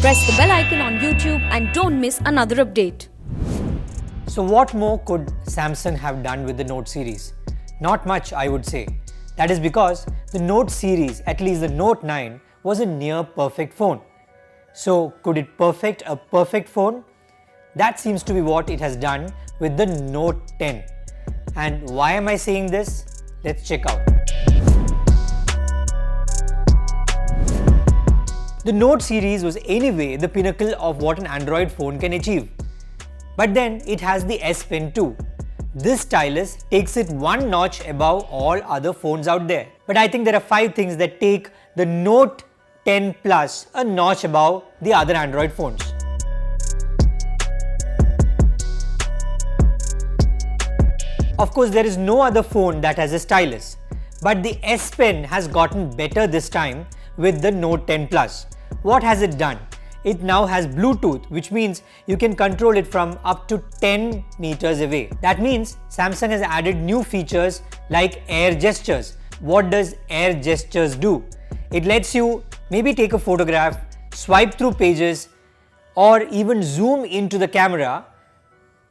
Press the bell icon on YouTube and don't miss another update. So what more could Samsung have done with the Note series? Not much, I would say. That is because the Note series, at least the Note 9, was a near perfect phone. So could it perfect a perfect phone? That seems to be what it has done with the Note 10. And why am I saying this? Let's check out. The Note series was anyway the pinnacle of what an Android phone can achieve. But then it has the S Pen too. This stylus takes it one notch above all other phones out there. But I think there are 5 things that take the Note 10 Plus a notch above the other Android phones. Of course, there is no other phone that has a stylus. But the S Pen has gotten better this time with the Note 10 Plus. What has it done? It now has Bluetooth, which means you can control it from up to 10 meters away. That means Samsung has added new features like air gestures. What does air gestures do? It lets you maybe take a photograph, swipe through pages, or even zoom into the camera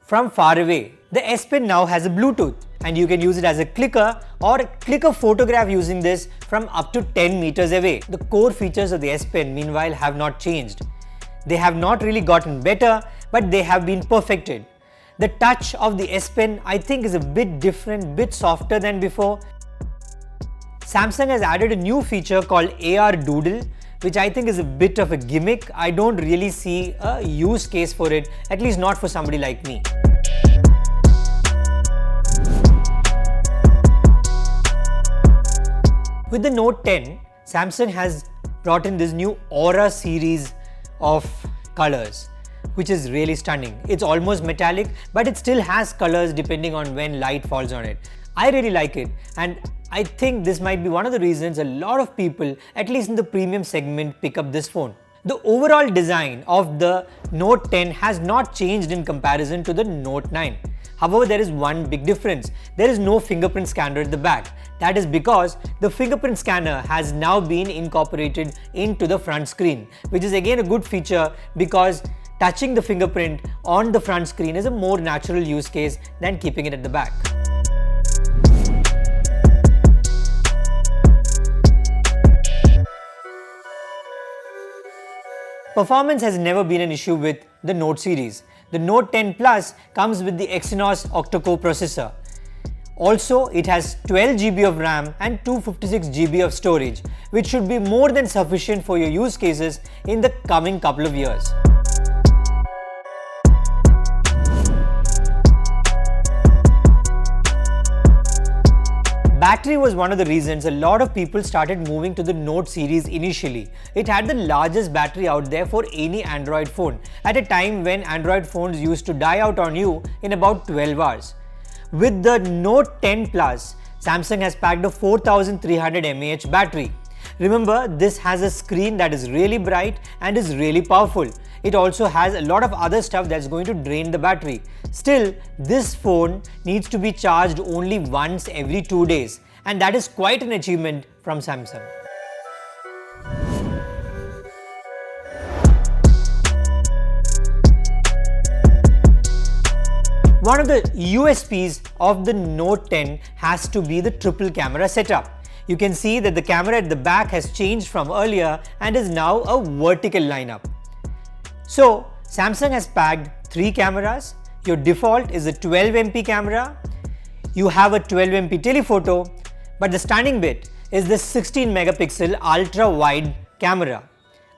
from far away. The S Pen now has a Bluetooth and you can use it as a clicker or click a photograph using this from up to 10 meters away. The core features of the S Pen meanwhile have not changed. They have not really gotten better, but they have been perfected. The touch of the S Pen I think is a bit different, bit softer than before. Samsung has added a new feature called AR Doodle, which I think is a bit of a gimmick. I don't really see a use case for it, at least not for somebody like me. With the Note 10, Samsung has brought in this new Aura series of colors, which is really stunning. It's almost metallic, but it still has colors depending on when light falls on it. I really like it, and I think this might be one of the reasons a lot of people, at least in the premium segment, pick up this phone. The overall design of the Note 10 has not changed in comparison to the Note 9. However, there is one big difference. There is no fingerprint scanner at the back. That is because the fingerprint scanner has now been incorporated into the front screen, which is again a good feature because touching the fingerprint on the front screen is a more natural use case than keeping it at the back. Performance has never been an issue with the Note series. The Note 10 Plus comes with the Exynos octa-core processor. Also, it has 12 GB of RAM and 256 GB of storage, which should be more than sufficient for your use cases in the coming couple of years. Battery was one of the reasons a lot of people started moving to the Note series initially. It had the largest battery out there for any Android phone at a time when Android phones used to die out on you in about 12 hours. With the Note 10 Plus, Samsung has packed a 4300 mAh battery. Remember, this has a screen that is really bright and is really powerful. It also has a lot of other stuff that's going to drain the battery. Still, this phone needs to be charged only once every 2 days, and that is quite an achievement from Samsung. One of the USPs of the Note 10 has to be the triple camera setup. You can see that the camera at the back has changed from earlier and is now a vertical lineup. So, Samsung has packed 3 cameras. Your default is a 12 MP camera. You have a 12 MP telephoto, but the stunning bit is the 16 megapixel ultra wide camera.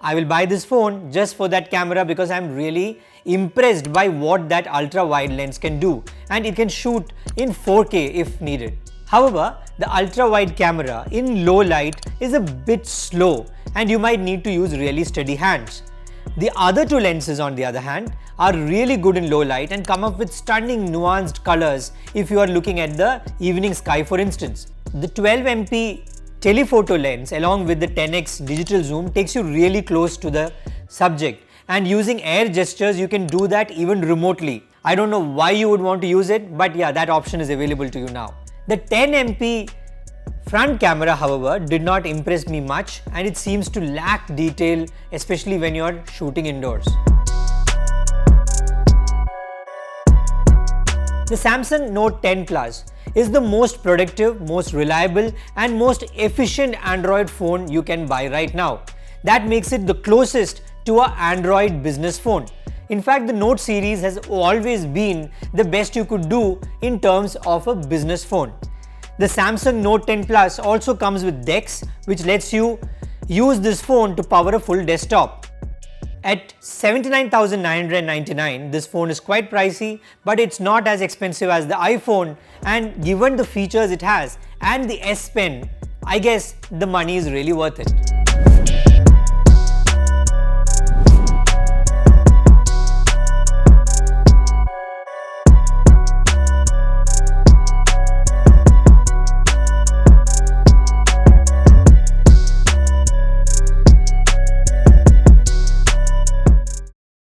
I will buy this phone just for that camera because I'm really impressed by what that ultra wide lens can do, and it can shoot in 4K if needed. However, the ultra wide camera in low light is a bit slow and you might need to use really steady hands. The other 2 lenses, on the other hand, are really good in low light and come up with stunning nuanced colors if you are looking at the evening sky, for instance. The 12 MP telephoto lens along with the 10x digital zoom takes you really close to the subject, and using air gestures you can do that even remotely. I don't know why you would want to use it, but yeah, that option is available to you now. The 10 MP Front camera, however, did not impress me much and it seems to lack detail, especially when you're shooting indoors. The Samsung Note 10 Plus is the most productive, most reliable and most efficient Android phone you can buy right now. That makes it the closest to an Android business phone. In fact, the Note series has always been the best you could do in terms of a business phone. The Samsung Note 10 Plus also comes with DeX, which lets you use this phone to power a full desktop. At $79,999, this phone is quite pricey, but it's not as expensive as the iPhone, and given the features it has and the S Pen, I guess the money is really worth it.